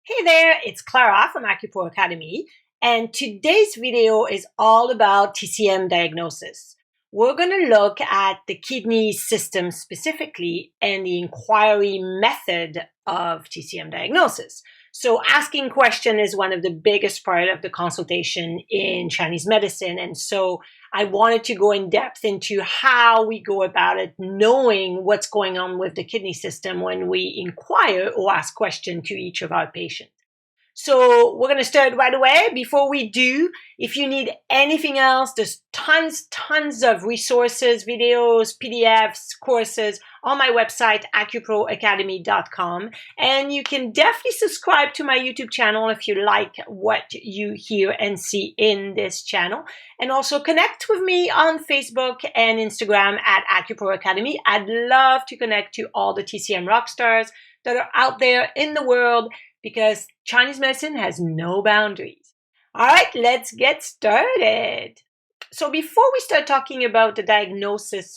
Hey there, it's Clara from AcuPro Academy, and today's video is all about TCM diagnosis. We're going to look at the kidney system specifically and the inquiry method of TCM diagnosis. So asking question is one of the biggest part of the consultation in Chinese medicine, and so I wanted to go in depth into how we go about it, knowing what's going on with the kidney system when we inquire or ask question to each of our patients. So we're going to start right away. Before we do, if you need anything else, there's tons of resources, videos, PDFs, courses on my website, AcuProAcademy.com. And you can definitely subscribe to my YouTube channel if you like what you hear and see in this channel. And also connect with me on Facebook and Instagram at AcuPro Academy. I'd love to connect to all the TCM rock stars that are out there in the world, because Chinese medicine has no boundaries. All right, let's get started. So before we start talking about the diagnosis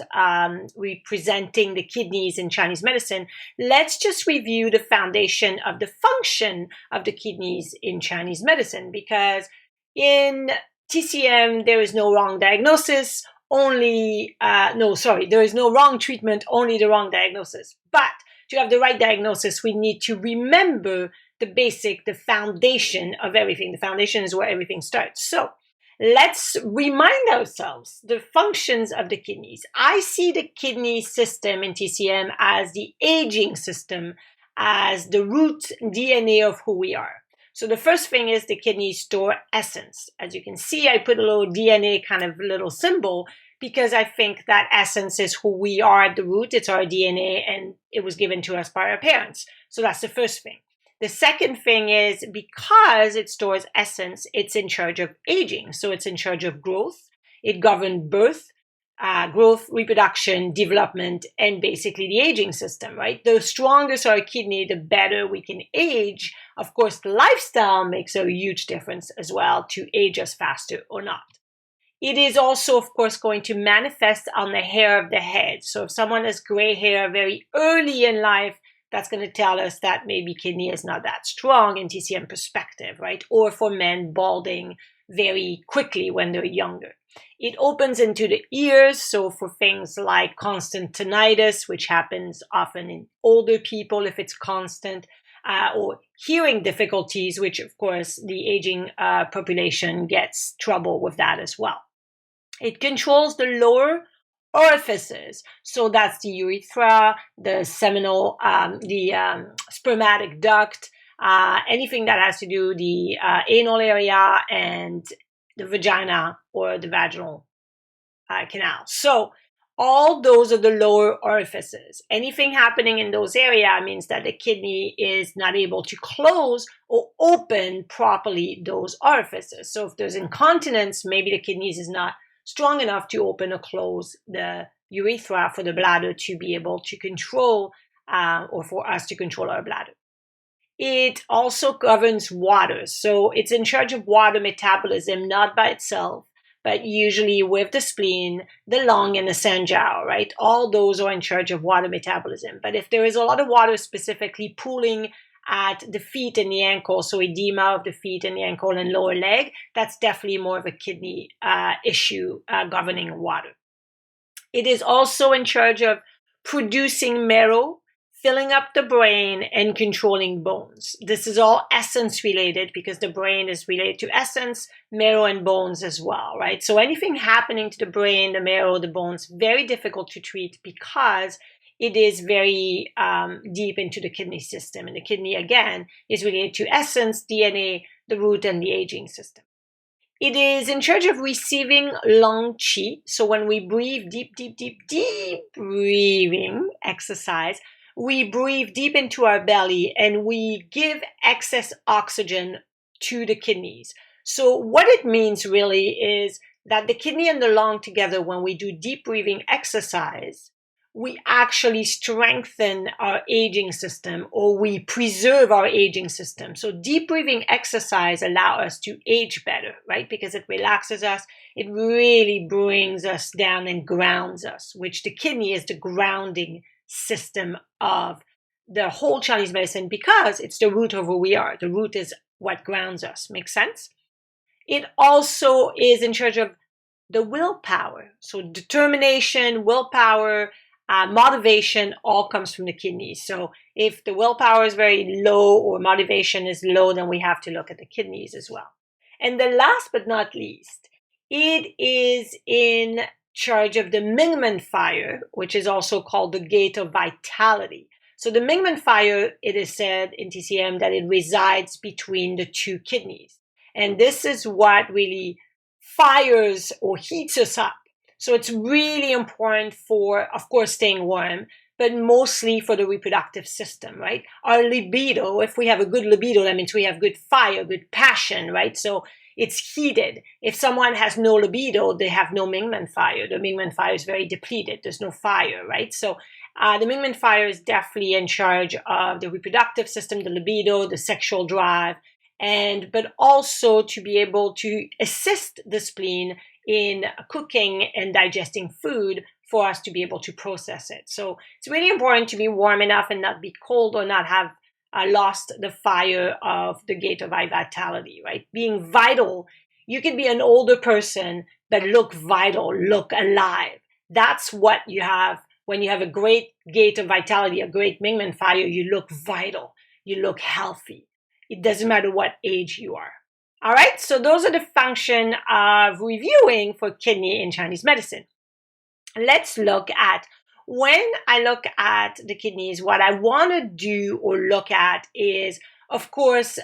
representing the kidneys in Chinese medicine, let's just review the foundation of the function of the kidneys in Chinese medicine, because in TCM, there is no wrong diagnosis, there is no wrong treatment, only the wrong diagnosis. But to have the right diagnosis, we need to remember the foundation of everything. The foundation is where everything starts. So let's remind ourselves the functions of the kidneys. I see the kidney system in TCM as the aging system, as the root DNA of who we are. So the first thing is the kidneys store essence. As you can see, I put a little DNA kind of little symbol because I think that essence is who we are at the root. It's our DNA, and it was given to us by our parents. So that's the first thing. The second thing is, because it stores essence, it's in charge of aging. So it's in charge of growth. It governs birth, growth, reproduction, development, and basically the aging system, right? The stronger our kidney, the better we can age. Of course, the lifestyle makes a huge difference as well to age us faster or not. It is also, of course, going to manifest on the hair of the head. So if someone has gray hair very early in life, that's going to tell us that maybe kidney is not that strong in TCM perspective, right? Or for men balding very quickly when they're younger. It opens into the ears, so for things like constant tinnitus, which happens often in older people if it's constant, or hearing difficulties, which of course the aging population gets trouble with that as well. It controls the lower orifices. So that's the urethra, the seminal, spermatic duct, anything that has to do the anal area and the vagina or the vaginal canal. So all those are the lower orifices. Anything happening in those areas means that the kidney is not able to close or open properly those orifices. So if there's incontinence, maybe the kidneys is not strong enough to open or close the urethra for the bladder to be able to control, or for us to control our bladder. It also governs water. So it's in charge of water metabolism, not by itself, but usually with the spleen, the lung, and the sanjiao, right? All those are in charge of water metabolism. But if there is a lot of water specifically pooling at the feet and the ankle, so edema of the feet and the ankle and lower leg, that's definitely more of a kidney issue governing water. It is also in charge of producing marrow, filling up the brain, and controlling bones. This is all essence related because the brain is related to essence, marrow, and bones as well, right? So anything happening to the brain, the marrow, the bones, very difficult to treat because it is very deep into the kidney system. And the kidney, again, is related to essence, DNA, the root, and the aging system. It is in charge of receiving lung qi. So when we breathe deep breathing exercise, we breathe deep into our belly and we give excess oxygen to the kidneys. So what it means really is that the kidney and the lung together, when we do deep breathing exercise, we actually strengthen our aging system, or we preserve our aging system. So deep breathing exercise allows us to age better, right? Because it relaxes us. It really brings us down and grounds us, which the kidney is the grounding system of the whole Chinese medicine because it's the root of who we are. The root is what grounds us. Makes sense? It also is in charge of the willpower. So determination, willpower, motivation all comes from the kidneys. So if the willpower is very low or motivation is low, then we have to look at the kidneys as well. And the last but not least, it is in charge of the Mingmen fire, which is also called the gate of vitality. So the Mingmen fire, it is said in TCM that it resides between the two kidneys. And this is what really fires or heats us up. So it's really important for, of course, staying warm, but mostly for the reproductive system, right? Our libido, if we have a good libido, that means we have good fire, good passion, right? So it's heated. If someone has no libido, they have no Mingmen fire. The Mingmen fire is very depleted. There's no fire, right? So the Mingmen fire is definitely in charge of the reproductive system, the libido, the sexual drive, but also to be able to assist the spleen in cooking and digesting food for us to be able to process it. So it's really important to be warm enough and not be cold or not have lost the fire of the gate of vitality, right? Being vital. You can be an older person, but look vital, look alive. That's what you have when you have a great gate of vitality, a great Mingmen fire. You look vital, you look healthy. It doesn't matter what age you are. All right, so those are the function of reviewing for kidney in Chinese medicine. Let's look at, when I look at the kidneys, what I want to do or look at is, of course,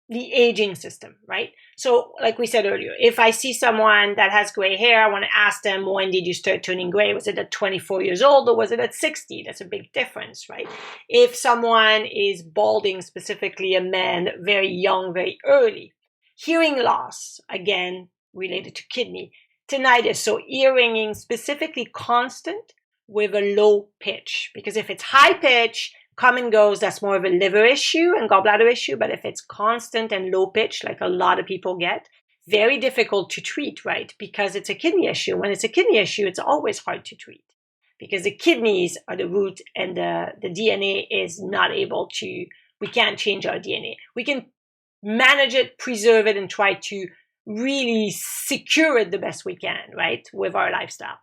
the aging system, right? So like we said earlier, if I see someone that has gray hair, I want to ask them, when did you start turning gray? Was it at 24 years old or was it at 60? That's a big difference, right? If someone is balding, specifically a man, very young, very early. Hearing loss, again, related to kidney. Tinnitus, so ear ringing, specifically constant with a low pitch. Because if it's high pitch, come and goes, that's more of a liver issue and gallbladder issue. But if it's constant and low pitch, like a lot of people get, very difficult to treat, right? Because it's a kidney issue. When it's a kidney issue, it's always hard to treat because the kidneys are the root and the DNA is not able to, we can't change our DNA. We can manage it, preserve it, and try to really secure it the best we can, right? With our lifestyle.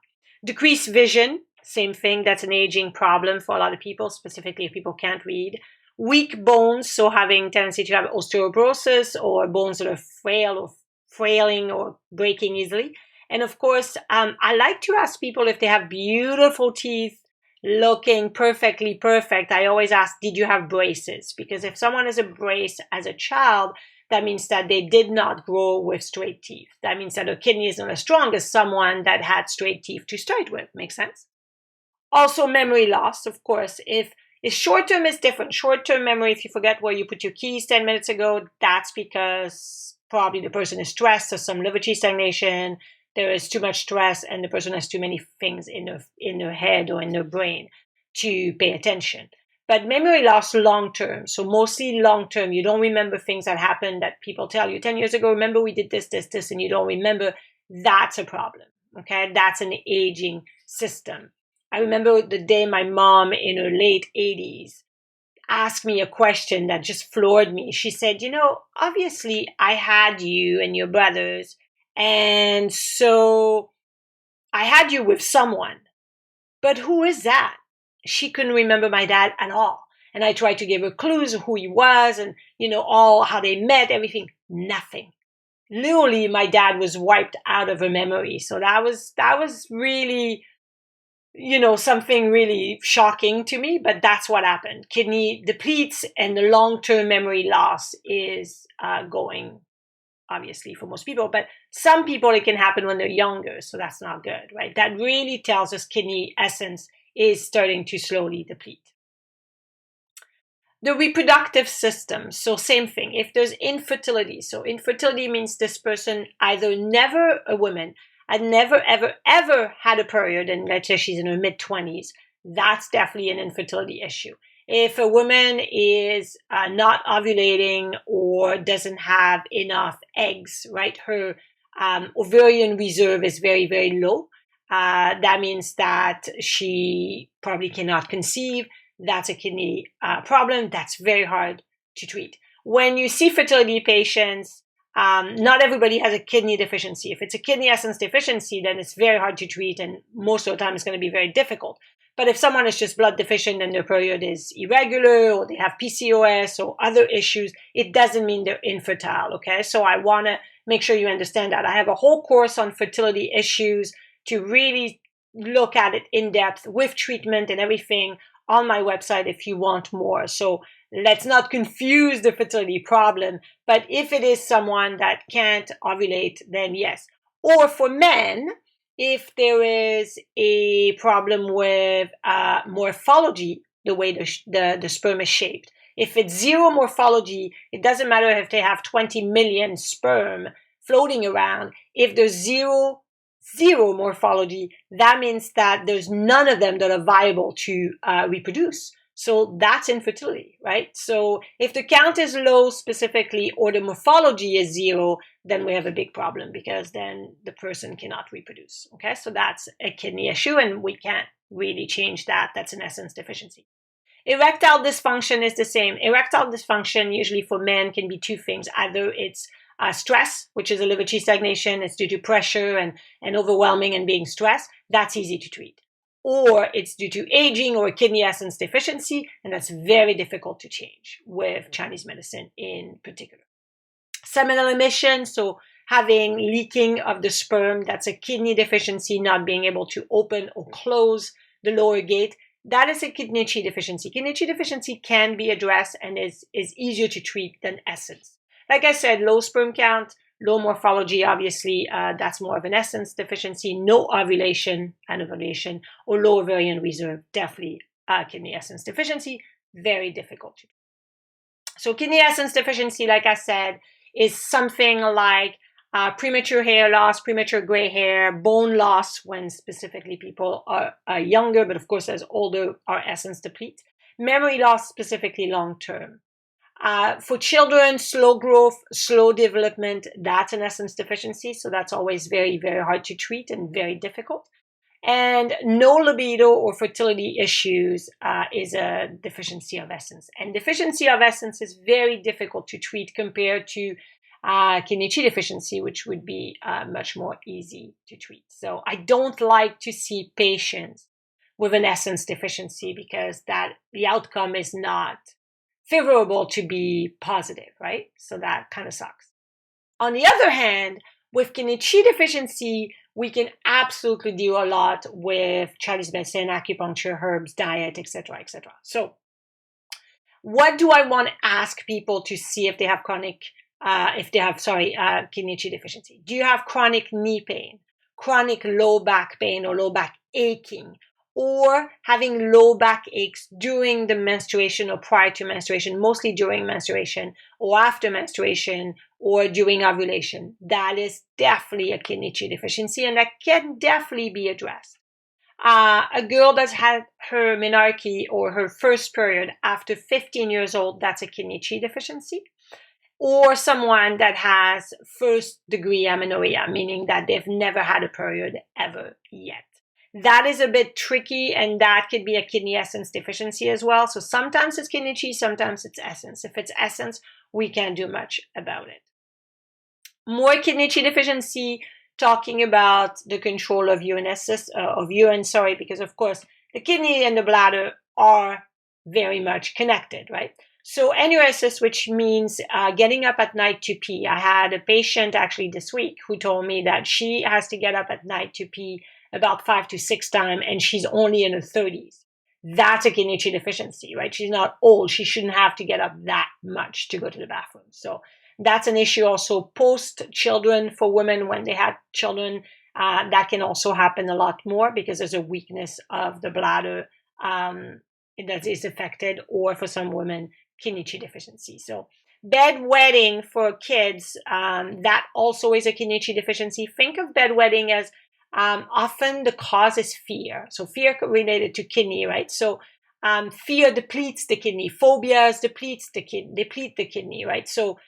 Decreased vision. Same thing, that's an aging problem for a lot of people, specifically if people can't read. Weak bones, so having tendency to have osteoporosis or bones that are frail or frailing or breaking easily. And of course, I like to ask people if they have beautiful teeth, looking perfectly perfect. I always ask, did you have braces? Because if someone has a brace as a child, that means that they did not grow with straight teeth. That means that their kidney is not as strong as someone that had straight teeth to start with. Make sense? Also, memory loss, of course. If short-term is different. Short-term memory, if you forget where you put your keys 10 minutes ago, that's because probably the person is stressed or some liver Qi stagnation. There is too much stress and the person has too many things in their head or in their brain to pay attention. But memory loss long-term, so mostly long-term. You don't remember things that happened that people tell you 10 years ago, remember we did this, and you don't remember. That's a problem, okay? That's an aging system. I remember the day my mom in her late 80s asked me a question that just floored me. She said, obviously I had you and your brothers, and so I had you with someone. But who is that? She couldn't remember my dad at all. And I tried to give her clues of who he was and, all how they met, everything. Nothing. Literally, my dad was wiped out of her memory. So that was really, something really shocking to me, but that's what happened. Kidney depletes and the long-term memory loss is going, obviously, for most people. But some people, it can happen when they're younger, so that's not good, right? That really tells us kidney essence is starting to slowly deplete. The reproductive system, so same thing. If there's infertility, so infertility means this person either never, a woman, had never, ever, ever had a period, and let's say she's in her mid-20s, that's definitely an infertility issue. If a woman is not ovulating or doesn't have enough eggs, right, her ovarian reserve is very, very low. That means that she probably cannot conceive. that's a kidney problem. That's very hard to treat. When you see fertility patients, not everybody has a kidney deficiency. If it's a kidney essence deficiency, then it's very hard to treat, and most of the time it's going to be very difficult. But if someone is just blood deficient and their period is irregular, or they have PCOS or other issues, it doesn't mean they're infertile, okay? So I want to make sure you understand that. I have a whole course on fertility issues to really look at it in depth with treatment and everything on my website if you want more. So let's not confuse the fertility problem. But if it is someone that can't ovulate, then yes. Or for men, if there is a problem with morphology, the way the sperm is shaped. If it's zero morphology, it doesn't matter if they have 20 million sperm floating around. If there's zero morphology, that means that there's none of them that are viable to reproduce. So that's infertility, right? So if the count is low specifically, or the morphology is zero, then we have a big problem, because then the person cannot reproduce, okay? So that's a kidney issue, and we can't really change that. That's an essence deficiency. Erectile dysfunction is the same. Erectile dysfunction usually for men can be two things. Either it's stress, which is a liver Qi stagnation. It's due to pressure and overwhelming and being stressed. That's easy to treat. Or it's due to aging or kidney essence deficiency, and that's very difficult to change with Chinese medicine in particular. Seminal emission, so having leaking of the sperm, that's a kidney deficiency, not being able to open or close the lower gate. That is a kidney Qi deficiency. Kidney Qi deficiency can be addressed and is easier to treat than essence. Like I said, low sperm count, low morphology, obviously, that's more of an essence deficiency. No ovulation, anovulation, or low ovarian reserve, definitely kidney essence deficiency. Very difficult to treat. So kidney essence deficiency, like I said, is something like premature hair loss, premature gray hair, bone loss when specifically people are younger, but of course as older, our essence deplete. Memory loss, specifically long term. For children, slow growth, slow development, that's an essence deficiency. So that's always very, very hard to treat and very difficult. And no libido or fertility issues is a deficiency of essence. And deficiency of essence is very difficult to treat compared to kidney Qi deficiency, which would be much more easy to treat. So I don't like to see patients with an essence deficiency, because the outcome is not favorable to be positive, right? So that kind of sucks. On the other hand, with kidney Qi deficiency, we can absolutely do a lot with Chinese medicine, acupuncture, herbs, diet, etc., etc. So what do I want to ask people to see if they have kidney Qi deficiency? Do you have chronic knee pain, chronic low back pain or low back aching, or having low back aches during the menstruation or prior to menstruation, mostly during menstruation or after menstruation or during ovulation? That is definitely a kidney Qi deficiency, and that can definitely be addressed. A girl that's had her menarche or her first period after 15 years old, that's a kidney Qi deficiency. Or someone that has first degree amenorrhea, meaning that they've never had a period ever yet. That is a bit tricky, and that could be a kidney essence deficiency as well. So sometimes it's kidney Qi, sometimes it's essence. If it's essence, we can't do much about it. More kidney Qi deficiency, talking about the control of urine, because of course the kidney and the bladder are very much connected, right? So enuresis, which means getting up at night to pee. I had a patient actually this week who told me that she has to get up at night to pee about 5 to 6 times, and she's only in her 30s. That's a kidney Qi deficiency, right? She's not old. She shouldn't have to get up that much to go to the bathroom. So that's an issue also post-children for women when they had children. That can also happen a lot more because there's a weakness of the bladder that is affected, or for some women, kidney Qi deficiency. So bedwetting for kids, that also is a kidney Qi deficiency. Think of bedwetting as often the cause is fear. So fear related to kidney, right? So fear depletes the kidney. Phobias deplete the kidney, right? So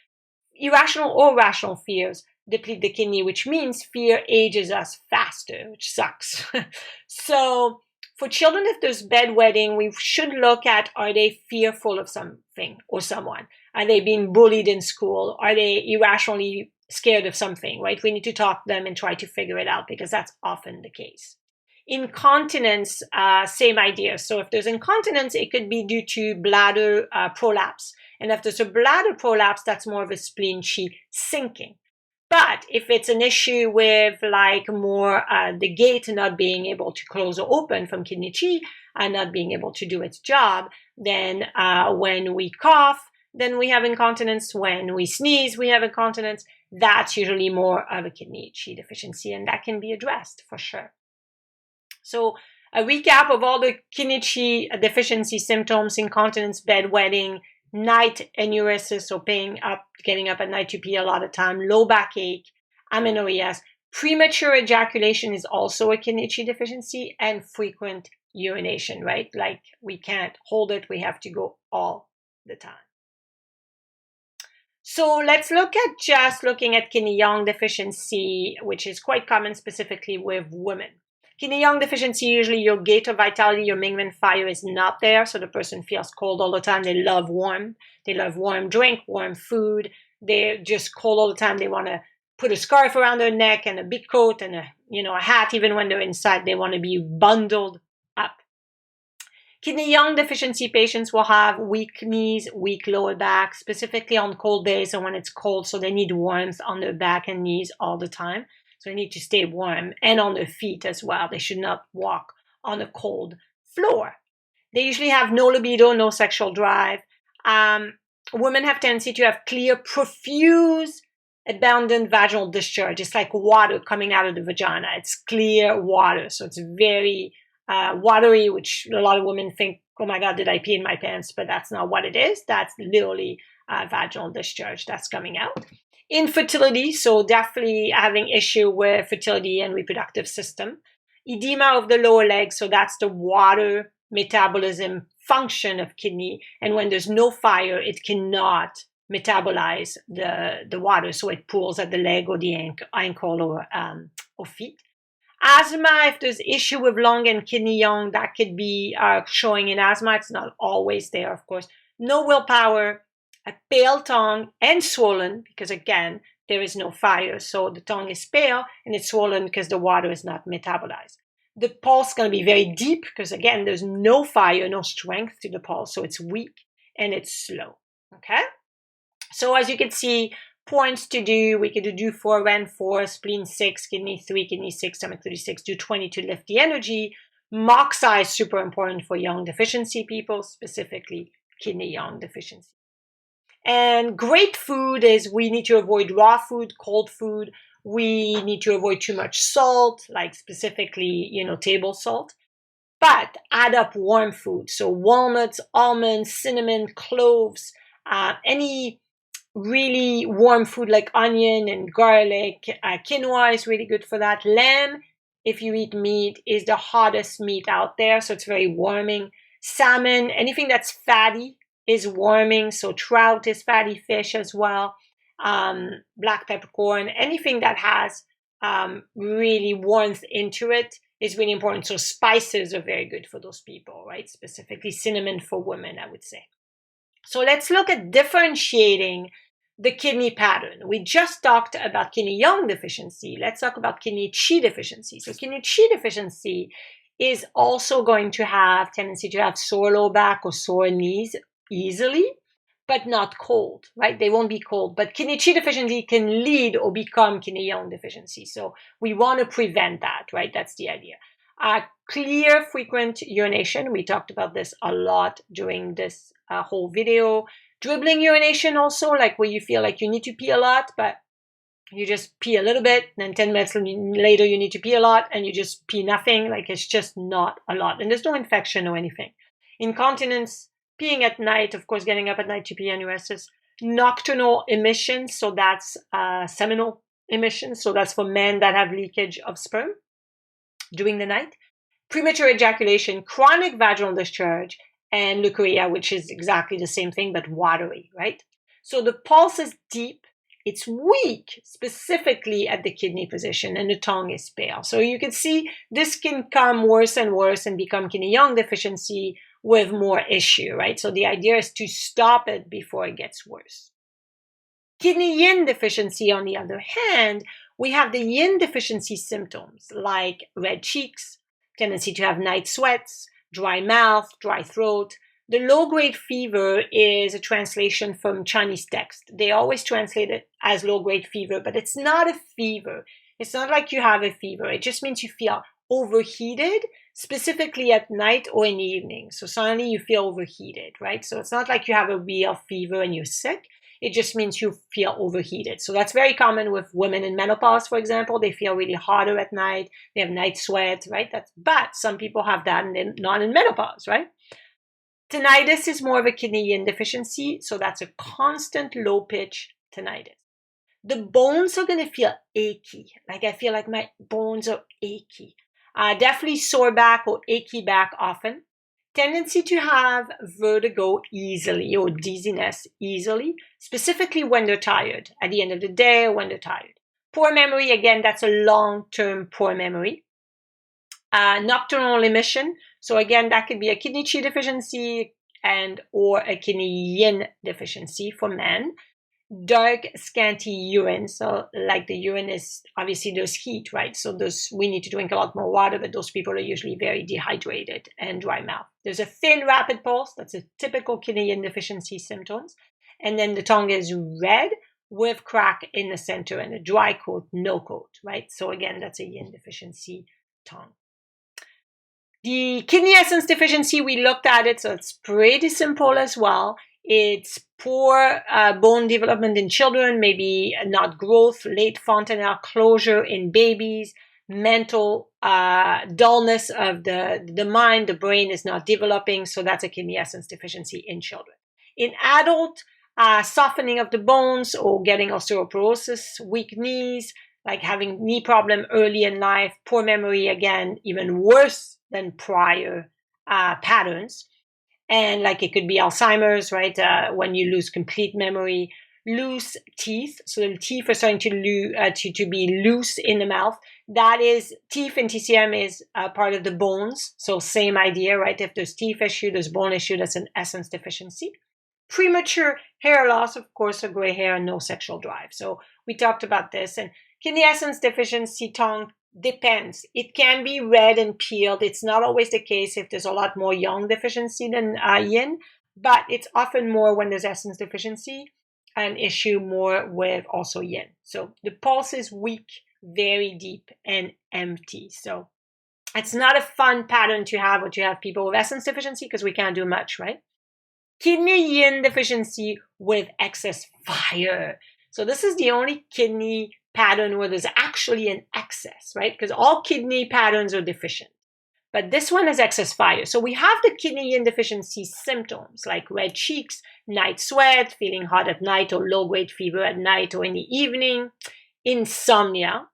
irrational or rational fears deplete the kidney, which means fear ages us faster, which sucks. So For children, if there's bedwetting, we should look at, are they fearful of something or someone? Are they being bullied in school? Are they irrationally scared of something, right? We need to talk to them and try to figure it out because that's often the case. Incontinence, same idea. So if there's incontinence, it could be due to bladder prolapse. And if there's a bladder prolapse, that's more of a spleen Qi sinking. But if it's an issue with like more the gate not being able to close or open from kidney Qi and not being able to do its job, then when we cough, then we have incontinence. When we sneeze, we have incontinence. That's usually more of a kidney Qi deficiency, and that can be addressed for sure. So a recap of all the kidney Qi deficiency symptoms: incontinence, bedwetting, night enuresis, so getting up at night to pee a lot of time, low backache, amenorrheas. Premature ejaculation is also a kidney Qi deficiency, and frequent urination, right? Like we can't hold it, we have to go all the time. So let's look at just looking at kidney Yang deficiency, which is quite common specifically with women. Kidney Yang deficiency, usually your gate of vitality, your Mingmen fire is not there. So the person feels cold all the time. They love warm. They love warm drink, warm food. They're just cold all the time. They want to put a scarf around their neck and a big coat and a hat. Even when they're inside, they want to be bundled up. Kidney Yang deficiency patients will have weak knees, weak lower back, specifically on cold days or when it's cold. So they need warmth on their back and knees all the time. So they need to stay warm, and on their feet as well. They should not walk on a cold floor. They usually have no libido, no sexual drive. Women have tendency to have clear, profuse, abundant vaginal discharge. It's like water coming out of the vagina. It's clear water. So it's very watery, which a lot of women think, oh my God, did I pee in my pants? But that's not what it is. That's literally vaginal discharge that's coming out. Infertility, so definitely having issue with fertility and reproductive system. Edema of the lower leg, so that's the water metabolism function of kidney. And when there's no fire, it cannot metabolize the water, so it pools at the leg or the ankle or feet. Asthma, if there's issue with lung and kidney Yang, that could be showing in asthma. It's not always there, of course. No willpower. A pale tongue and swollen because, again, there is no fire. So the tongue is pale and it's swollen because the water is not metabolized. The pulse is going to be very deep because, again, there's no fire, no strength to the pulse. So it's weak and it's slow. Okay? So as you can see, points to do. We could do 4, RAN 4, spleen 6, kidney 3, kidney 6, stomach 36, do 20 to lift the energy. Mock size, super important for Yang deficiency people, specifically kidney Yang deficiency. And great food is we need to avoid raw food, cold food. We need to avoid too much salt, like specifically, table salt. But add up warm food. So walnuts, almonds, cinnamon, cloves, any really warm food like onion and garlic. Quinoa is really good for that. Lamb, if you eat meat, is the hottest meat out there. So it's very warming. Salmon, anything that's fatty is warming. So trout is fatty fish as well. Black peppercorn, anything that has really warmth into it is really important. So spices are very good for those people, right? Specifically cinnamon for women, I would say. So let's look at differentiating the kidney pattern. We just talked about kidney Yang deficiency. Let's talk about kidney Qi deficiency. So kidney Qi deficiency is also going to have tendency to have sore low back or sore knees easily, but not cold, right? They won't be cold. But kidney Qi deficiency can lead or become kidney Yang deficiency. So we want to prevent that, right? That's the idea. Clear, frequent urination. We talked about this a lot during this whole video. Dribbling urination also, like where you feel like you need to pee a lot, but you just pee a little bit, and then 10 minutes later you need to pee a lot, and you just pee nothing. Like it's just not a lot. And there's no infection or anything. Incontinence, peeing at night, of course, getting up at night to pee enuresis. Nocturnal emissions, so that's seminal emissions. So that's for men that have leakage of sperm during the night. Premature ejaculation, chronic vaginal discharge, and leukorrhea, which is exactly the same thing, but watery, right? So the pulse is deep. it's weak, specifically at the kidney position, and the tongue is pale. So you can see this can come worse and worse and become kidney Yang deficiency with more issue, right? So the idea is to stop it before it gets worse. Kidney Yin deficiency, on the other hand, we have the Yin deficiency symptoms like red cheeks, tendency to have night sweats, dry mouth, dry throat. The low-grade fever is a translation from Chinese text. They always translate it as low-grade fever, but it's not a fever. It's not like you have a fever. It just means you feel overheated, specifically at night or in the evening. So suddenly you feel overheated, right? So it's not like you have a real fever and you're sick. It just means you feel overheated. So that's very common with women in menopause, for example. They feel really hotter at night. They have night sweat, right? But some people have that and they're not in menopause, right? Tinnitus is more of a kidney Yin deficiency, so that's a constant low-pitch tinnitus. The bones are going to feel achy. Like I feel like my bones are achy. Definitely sore back or achy back often. Tendency to have vertigo easily or dizziness easily, specifically when they're tired, at the end of the day or when they're tired. Poor memory, again, that's a long-term poor memory. Nocturnal emission. So again, that could be a kidney Qi deficiency and or a kidney Yin deficiency for men. Dark, scanty urine. So like the urine is, obviously there's heat, right? So we need to drink a lot more water, but those people are usually very dehydrated and dry mouth. There's a thin, rapid pulse. That's a typical kidney Yin deficiency symptoms. And then the tongue is red with crack in the center and a dry coat, no coat, right? So again, that's a Yin deficiency tongue. The kidney essence deficiency, we looked at it, so it's pretty simple as well. It's poor bone development in children, maybe not growth, late fontanelle closure in babies, mental dullness of the mind, the brain is not developing, so that's a kidney essence deficiency in children. In adult, softening of the bones or getting osteoporosis, weak knees, like having knee problem early in life, poor memory, again, even worse than prior patterns. And like it could be Alzheimer's, right? When you lose complete memory, loose teeth. So the teeth are starting to be loose in the mouth. That is, teeth in TCM is part of the bones. So same idea, right? If there's teeth issue, there's bone issue, that's an essence deficiency. Premature hair loss, of course, of gray hair and no sexual drive. So we talked about this. And kidney essence deficiency tongue depends. It can be red and peeled. It's not always the case if there's a lot more Yang deficiency than Yin, but it's often more when there's essence deficiency, an issue more with also Yin. So the pulse is weak, very deep, and empty. So it's not a fun pattern to have when you have people with essence deficiency because we can't do much, right? Kidney Yin deficiency with excess fire. So this is the only kidney pattern where there's actually an excess, right? Because all kidney patterns are deficient. But this one has excess fire. So we have the kidney Yin deficiency symptoms like red cheeks, night sweat, feeling hot at night or low-grade fever at night or in the evening, insomnia.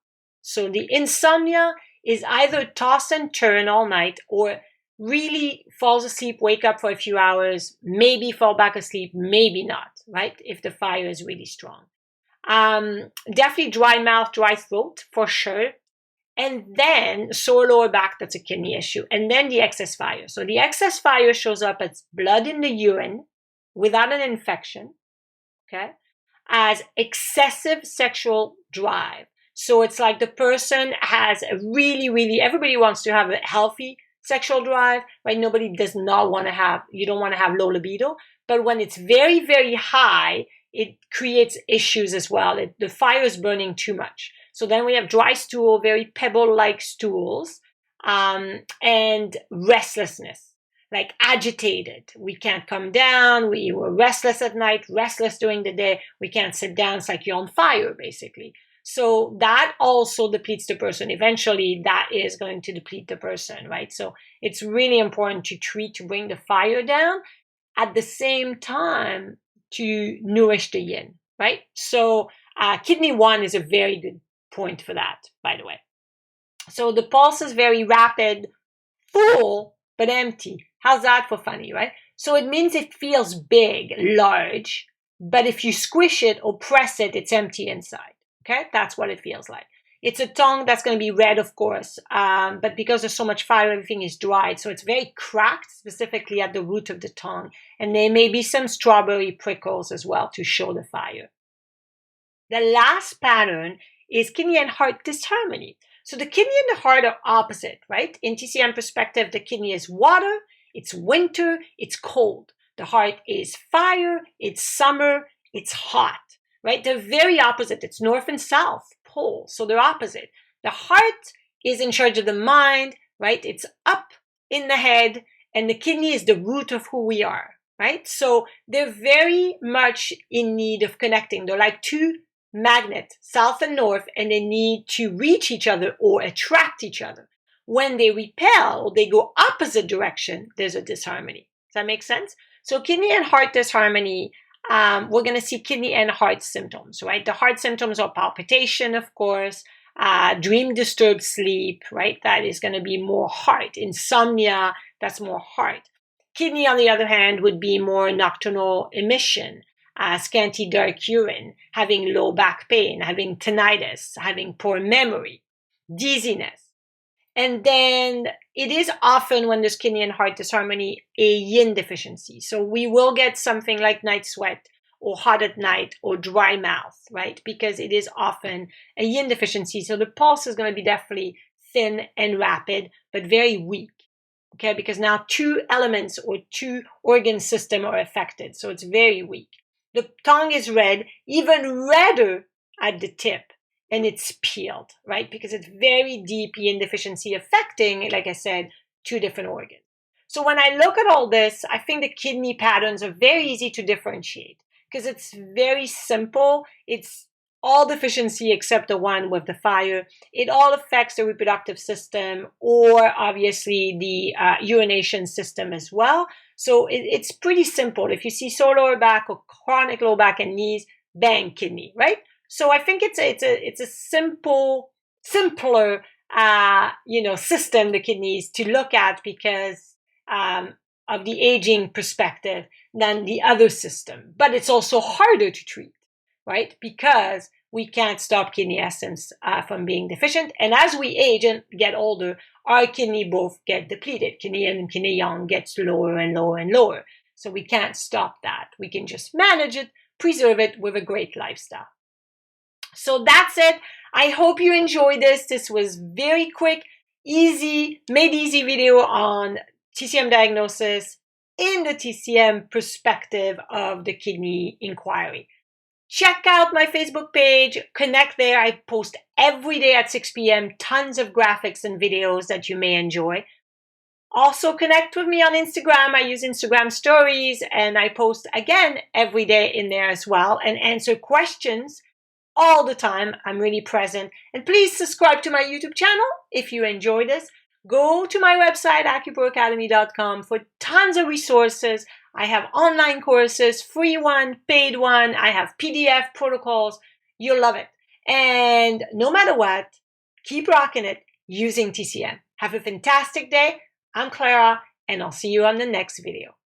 So the insomnia is either toss and turn all night or really falls asleep, wake up for a few hours, maybe fall back asleep, maybe not, right? If the fire is really strong. Definitely dry mouth, dry throat for sure. And then sore lower back, that's a kidney issue. And then the excess fire. So the excess fire shows up as blood in the urine without an infection, okay, as excessive sexual drive. So it's like the person has a really, everybody wants to have a healthy sexual drive, right? Nobody does not want to have, you don't want to have low libido. But when it's very, very high, it creates issues as well. The fire is burning too much. So then we have dry stool, very pebble-like stools, and restlessness, like agitated. We can't come down. We were restless at night, restless during the day. We can't sit down. It's like you're on fire, basically. So that also depletes the person. Eventually, that is going to deplete the person, right? So it's really important to treat to bring the fire down. At the same time, to nourish the Yin, right? So kidney 1 is a very good point for that, by the way. So the pulse is very rapid, full, but empty. How's that for funny, right? So it means it feels big, large, but if you squish it or press it, it's empty inside. Okay, that's what it feels like. It's a tongue that's going to be red, of course, but because there's so much fire, everything is dried. So it's very cracked, specifically at the root of the tongue. And there may be some strawberry prickles as well to show the fire. The last pattern is kidney and heart disharmony. So the kidney and the heart are opposite, right? In TCM perspective, the kidney is water, it's winter, it's cold. The heart is fire, it's summer, it's hot, right? They're very opposite. It's north and south pole, so they're opposite. The heart is in charge of the mind, right? It's up in the head, and the kidney is the root of who we are, right? So they're very much in need of connecting. They're like two magnets, south and north, and they need to reach each other or attract each other. When they repel or they go opposite direction, there's a disharmony. Does that make sense? So kidney and heart disharmony, we're going to see kidney and heart symptoms, right? The heart symptoms are palpitation, of course, dream disturbed sleep, right? That is going to be more heart. Insomnia, that's more heart. Kidney, on the other hand, would be more nocturnal emission, scanty dark urine, having low back pain, having tinnitus, having poor memory, dizziness. And then it is often, when there's kidney and heart disharmony, a yin deficiency. So we will get something like night sweat or hot at night or dry mouth, right? Because it is often a yin deficiency. So the pulse is going to be definitely thin and rapid, but very weak. Okay, because now two elements or two organ systems are affected. So it's very weak. The tongue is red, even redder at the tip. And it's peeled, right? Because it's very deep yin deficiency affecting, like I said, two different organs. So when I look at all this, I think the kidney patterns are very easy to differentiate because it's very simple. It's all deficiency except the one with the fire. It all affects the reproductive system or obviously the urination system as well. So it's pretty simple. If you see sore lower back or chronic low back and knees, bang, kidney, right? So I think it's a simpler system, the kidneys, to look at because of the aging perspective than the other system. But it's also harder to treat, right? Because we can't stop kidney essence from being deficient. And as we age and get older, our kidney both get depleted. Kidney Yin and kidney Yang gets lower and lower and lower. So we can't stop that. We can just manage it, preserve it with a great lifestyle. So that's it. I hope you enjoyed this. This was very quick, easy, made easy video on TCM diagnosis in the TCM perspective of the kidney inquiry. Check out my Facebook page, connect there. I post every day at 6 p.m. tons of graphics and videos that you may enjoy. Also connect with me on Instagram. I use Instagram stories and I post again every day in there as well and answer questions all the time. I'm really present. And please subscribe to my YouTube channel if you enjoy this. Go to my website, AcuProAcademy.com, for tons of resources. I have online courses, free one, paid one. I have PDF protocols. You'll love it. And no matter what, keep rocking it using TCM. Have a fantastic day. I'm Clara, and I'll see you on the next video.